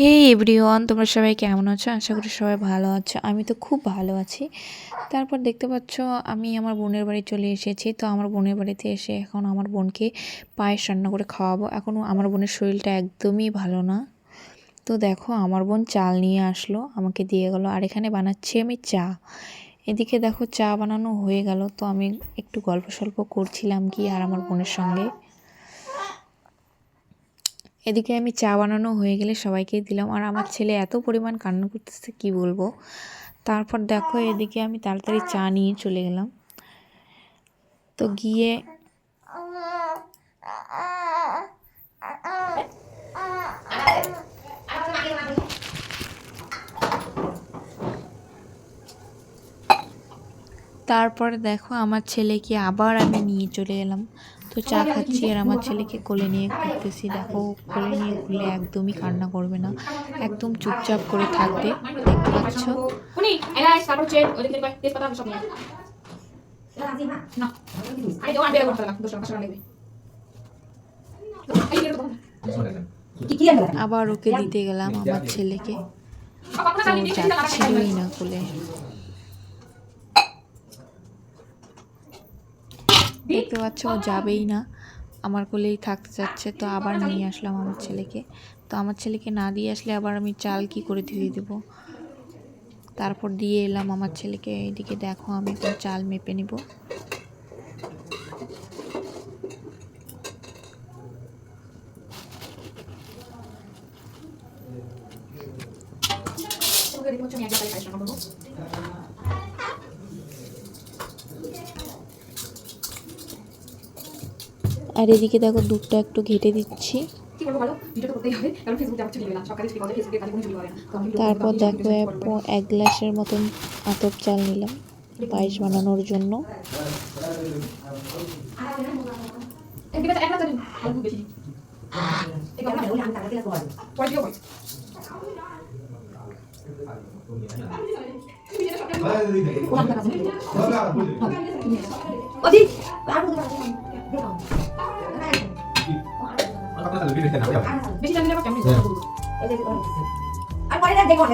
হে everyone, তোমরা সবাই কেমন আছো? আশা করি সবাই ভালো আছো। আমি তো খুব ভালো আছি। তারপর দেখতে পাচ্ছ আমি আমার বোনের বাড়ি চলে এসেছি। তো আমার বোনের বাড়িতে এসে এখন আমার বোনকে পায়েস রান্না করে খাওয়াবো। এখন আমার বোনের শরীরটা একদমই ভালো না। তো দেখো আমার বোন চাল নিয়ে আসলো, আমাকে দিয়ে গেল। আর এখানে বানাচ্ছি আমি চা। এদিকে দেখো চা বানানো হয়ে গেল। তো আমি একটু গল্প সল্প করছিলাম কি আর আমার বোনের সঙ্গে। এদিকে আমি চা বানানো হয়ে গেলে সবাইকে দিলাম। আর আমার ছেলে এত পরিমাণ কান্না করতেছে কি বলবো। তারপর দেখো এদিকে আমি তাড়াতাড়ি চা নিয়ে চলে গেলাম। তো গিয়ে তারপরে দেখো আমার ছেলেকে আবার আমি নিয়ে চলে এলাম। তো চা খাচ্ছি আর আমার ছেলেকে কোলে নিয়ে ঘুরতেছি। দেখো কোলে নিয়ে ঘুরলে একদমই কান্না করবে না, একদম চুপচাপ করে থাকবে। দেখতে পাচ্ছ। আবার ওকে দিতে গেলাম আমার ছেলেকে, তো যাচ্ছিলই না কোলে। দেখতে পাচ্ছ ও যাবেই না, আমার কোলেই থাকতে চাচ্ছে। তো আবার নিয়ে আসলাম আমার ছেলেকে। তো আমার ছেলেকে না দিয়ে আসলে আবার আমি চাল কি করে দিয়ে দেবো। তারপর দিয়ে এলাম আমার ছেলেকে। এইদিকে দেখো আমি এখন চাল মেপে নিব। আর এদিকে দেখো দুধটা একটু ঘেটে দিচ্ছি। তারপর দেখো এক গ্লাসের মতন আতপ চাল নিলাম পায়েস বানানোর জন্য। বেশি জানি না কেমন আর পরে না দেখো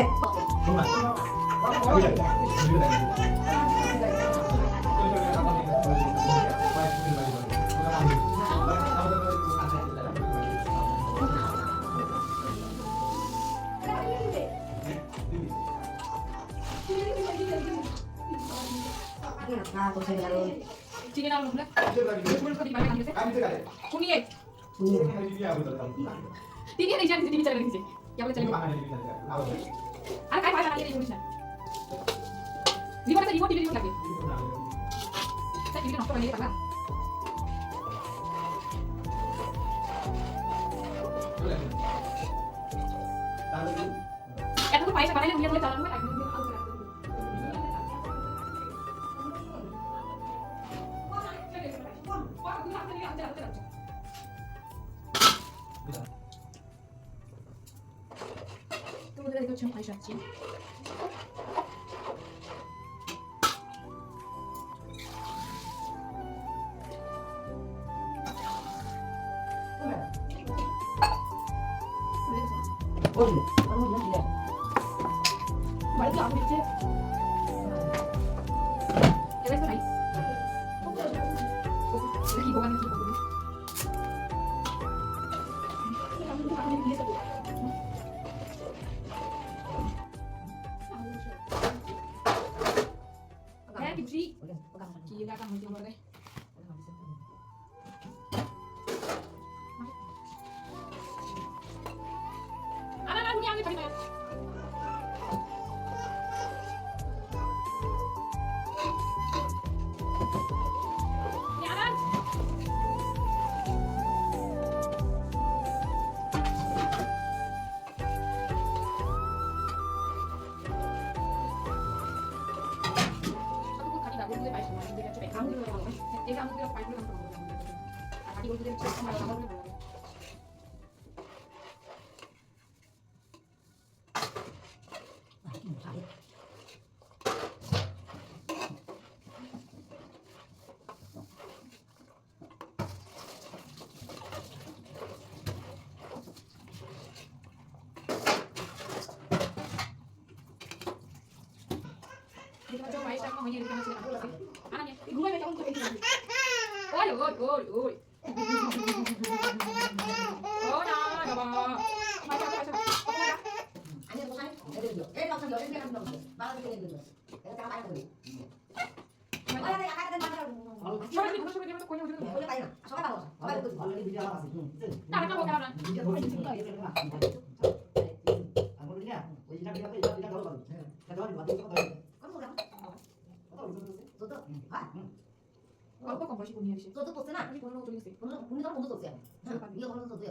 চিকেন আর লোকলা ফুল কত দিবারে কাটতে শুনিয়ে তিনি এই জানি টিভি চ্যানেল দেখছে কি বলে চ্যানেল আর কাই পায় না এই জিনিস না জীবনে তো রিমোট টিভি রিমোট লাগে তাই টিভি নষ্ট হয়ে গেল এত তো পয়সা বানাইলে উনিয়া বলে চালানো একদম তোমাদের দেখতে হচ্ছে পায়েস রাখছি বাড়িতে আমি দিচ্ছে এবার তো নাই কি ভগবান কি বলবো কি এটা কাম হইতে পারে আরে না উনি আমি পারি না তো পায়েসটা এখন হয়নি, এদিকে আমার ছেলে রান্না করছে। আর আমি ঘুমাবে কেমন করে? ওই ওই ওই ওই ও না বাবা মাথা মাথা আমি বসাই এই দিও এই অপশন দিও এই দিও বাবা দিও এই দিও এটা কাম পাই না ওই আরে আকার দেন মাথা সবাই দিন বসে দিন তো কোন উঠে ওই পাই না সবাই ভালো সবাই ভালো অলরেডি ভিডিও আমার আছে না না বলতে না ভিডিও ধরছি আমি বলি না ওই যেটা ভিডিও ধরো ভালো এটা ধরো বাদ দাও কোন বলরা কথা বলছো তো তো হ্যাঁ অল্প কম বয়সী কোন নিয়ে আসে তো তো করতে না আমি কোন চলে গেছে তুমি তো বন্ধু করতে হ্যাঁ বিয়ে করতে তো তুই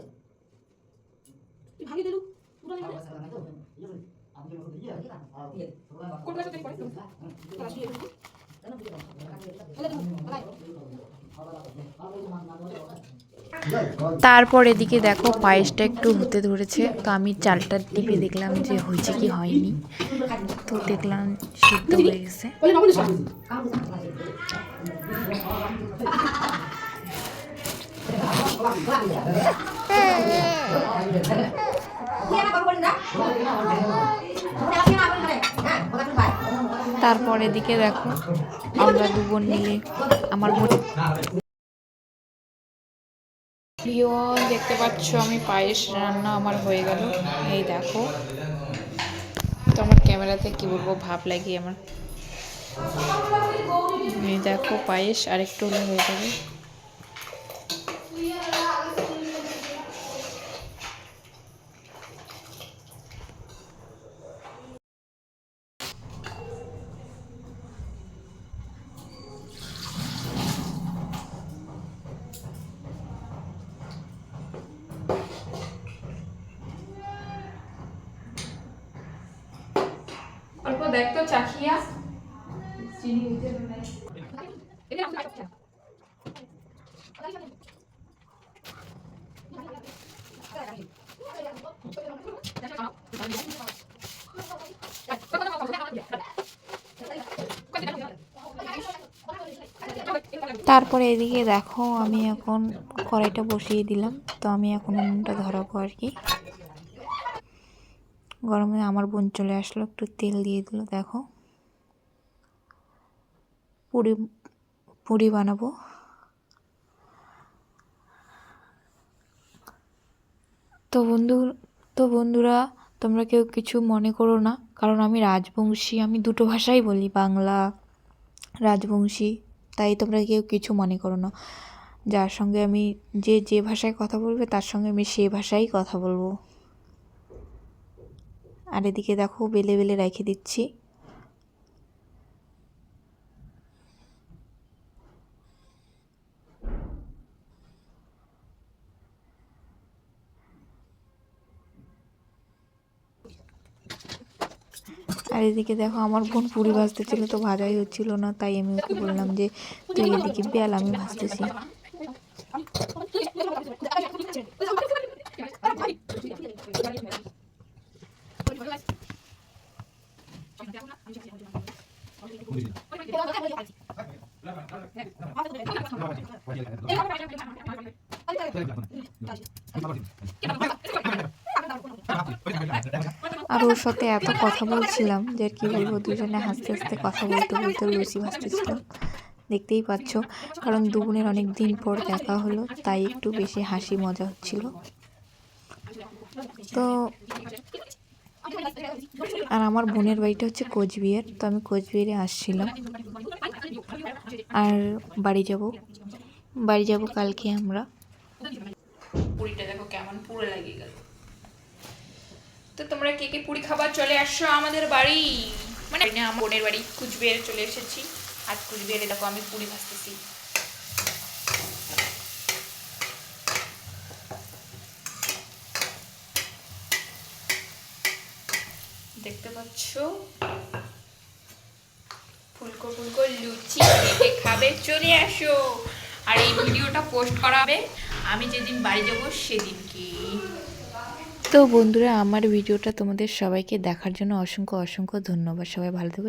তুই ভাঙি দিলু পুরো আর নিয়ে বসে না তো ইয়ে আপনি মতো দিয়ে আর কোন ক্লাসে তুই পড়ে ক্লাস নিয়ে কেন বিয়ে করতে তারপর এদিকে দেখো পায়েসটা একটু হতে ধরেছে, তো আমি চালটা টিপে দেখলাম যে হয়েছে কি হয়নি। তো দেখলাম সিদ্ধ হয়ে গেছে। বলে মামুনি সব তারপর এদিকে দেখো আমরা দু বোন মিলে আমার বোন দেখতে পাচ্ছ আমি পায়েস রান্না আমার হয়ে গেল। এই দেখো, তো আমার ক্যামেরাতে কি বলবো ভাব লাগে আমার। এই দেখো পায়েস আর একটু হলে হয়ে যাবে। অল্প দেখ তো চাখিয়া চিনি হইতে এটা আমি খাচ্ছি তারপরে এদিকে দেখো আমি এখন কড়াইটা বসিয়ে দিলাম। তো আমি এখন উনুনটা ধরাবো আর কি। গরমে আমার বোন চলে আসলো, একটু তেল দিয়ে দিল। দেখো পুরি বানাবো। তো বন্ধুরা তোমরা কেউ কিছু মনে করো না, কারণ আমি রাজবংশী, আমি দুটো ভাষাই বলি, বাংলা রাজবংশী, তাই তোমরা কেউ কিছু মনে করো না। যার সঙ্গে আমি যে ভাষায় কথা বলবে তার সঙ্গে আমি সে ভাষায় কথা বলবো। আর এদিকে দেখো বেলে বেলে রেখে দিচ্ছি। আর এদিকে দেখো আমার বোন পুরি ভাজতেছিল, তো ভাজাই হচ্ছিল না, তাই আমি ওকে বললাম যে তুই এদিকে বেল, আমি ভাজতেছি। আর ওর সাথে এত কথা বলছিলাম যে কি বলবো, দুজনে হাসতে হাসতে কথা বলতে বলতে লুচি ভাজতেছিলাম। দেখতেই পাচ্ছ, কারণ দু বোনের অনেক দিন পর দেখা হলো, তাই একটু বেশি হাসি মজা হচ্ছিল। তো আর আমার বোনের বাড়িটা হচ্ছে কোচবিহার, তো আমি কোচবিহারে আসছিলাম। আর বাড়ি যাব কালকে আমরা। পুরিটা দেখো কেমন পুরো লাগিয়ে গেল। তো তোমরা কে কে পুরি খাবার চলে আসছো আমাদের বাড়ি, মানে আমার বোনের বাড়ি কুচবিহারে চলে এসেছি। আজ কুচবিহারে দেখো আমি পুরি ভাজতেছি। দেখতে পাচ্ছ ফুলকো ফুলকো লুচি, কে খাবে চলে আসো। আর এই ভিডিওটা পোস্ট করা হবে আমি যেদিন বাড়ি যাব সেদিন কি। তো বন্ধুরা আমার ভিডিওটা তোমাদের সবাইকে দেখার জন্য অসংখ্য ধন্যবাদ। সবাই ভালো থেকো।